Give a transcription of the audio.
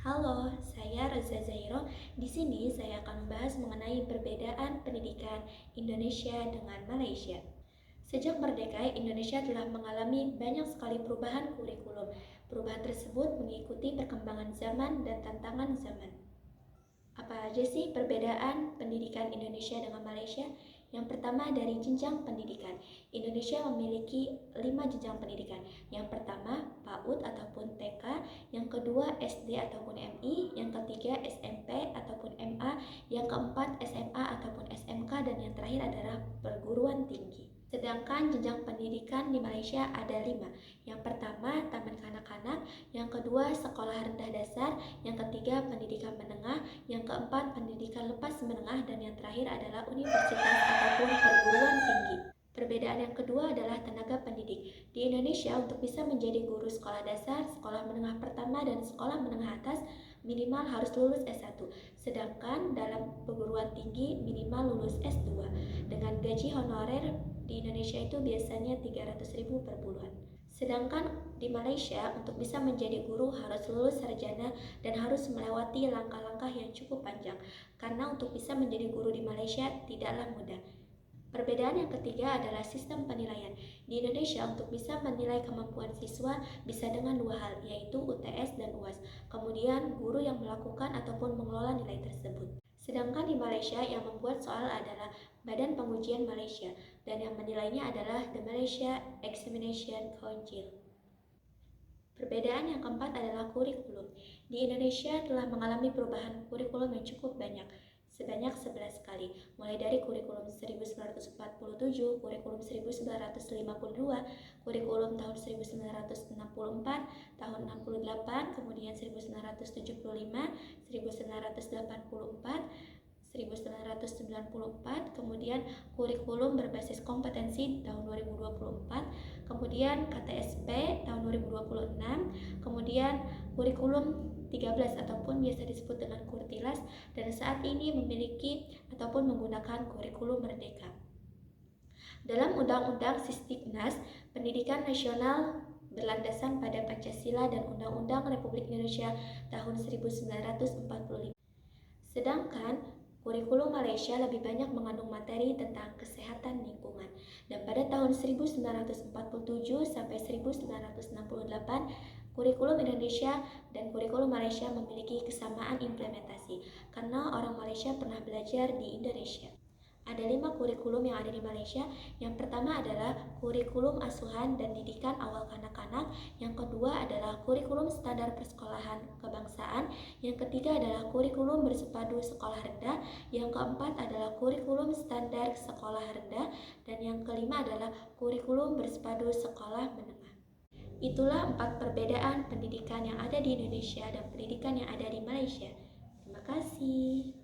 Halo, saya Reza Zairo. Di sini saya akan membahas mengenai perbedaan pendidikan Indonesia dengan Malaysia. Sejak merdeka, Indonesia telah mengalami banyak sekali perubahan kurikulum. Perubahan tersebut mengikuti perkembangan zaman dan tantangan zaman. Apa aja sih perbedaan pendidikan Indonesia dengan Malaysia? Yang pertama dari jenjang pendidikan. Indonesia memiliki 5 jenjang pendidikan. Yang pertama PAUD ataupun TK, yang kedua SD ataupun MI, yang ketiga SMP ataupun MA, yang keempat SMA ataupun SMK, dan yang terakhir adalah perguruan tinggi. Sedangkan jenjang pendidikan di Malaysia ada 5. Yang pertama taman kanak-kanak, yang kedua sekolah rendah dasar, yang ketiga pendidikan menengah, yang keempat pendidikan lepas menengah, dan yang terakhir adalah universitas ataupun perguruan tinggi. Perbedaan yang kedua adalah tenaga pendidik. Di Indonesia, untuk bisa menjadi guru sekolah dasar, sekolah menengah pertama, dan sekolah menengah atas, minimal harus lulus S1. Sedangkan dalam perguruan tinggi minimal lulus S2. Dengan gaji honorer di Indonesia itu biasanya 300.000 per bulan. Sedangkan di Malaysia, untuk bisa menjadi guru harus lulus sarjana dan harus melewati langkah-langkah yang cukup panjang. Karena untuk bisa menjadi guru di Malaysia tidaklah mudah. Perbedaan yang ketiga adalah sistem penilaian. Di Indonesia, untuk bisa menilai kemampuan siswa bisa dengan 2 hal, yaitu UTS dan UAS. Kemudian, guru yang melakukan ataupun mengelola nilai tersebut. Sedangkan di Malaysia, yang membuat soal adalah Badan Pengujian Malaysia, dan yang menilainya adalah The Malaysia Examination Council. Perbedaan yang keempat adalah kurikulum. Di Indonesia telah mengalami perubahan kurikulum yang cukup banyak, sebanyak 11 kali, mulai dari kurikulum 1947, kurikulum 1952, kurikulum tahun 1964, tahun 68, kemudian 1975, 1984, 1994, kemudian kurikulum berbasis kompetensi tahun 2024, kemudian KTSP tahun 2026, kemudian kurikulum 13 ataupun biasa disebut dengan Kurtilas, dan saat ini memiliki ataupun menggunakan kurikulum Merdeka. Dalam Undang-Undang Sistiknas, pendidikan nasional berlandasan pada Pancasila dan Undang-Undang Republik Indonesia tahun 1945. Sedangkan kurikulum Malaysia lebih banyak mengandung materi tentang kesehatan lingkungan. Dan pada tahun 1947 sampai 1968, kurikulum Indonesia dan kurikulum Malaysia memiliki kesamaan implementasi karena orang Malaysia pernah belajar di Indonesia. Ada 5 kurikulum yang ada di Malaysia. Yang pertama adalah kurikulum asuhan dan didikan awal kanak-kanak. Yang kedua adalah kurikulum standar persekolahan kebangsaan. Yang ketiga adalah kurikulum bersepadu sekolah rendah. Yang keempat adalah kurikulum standar sekolah rendah. Dan yang kelima adalah kurikulum bersepadu sekolah menengah. Itulah 4 perbedaan pendidikan yang ada di Indonesia dan pendidikan yang ada di Malaysia. Terima kasih.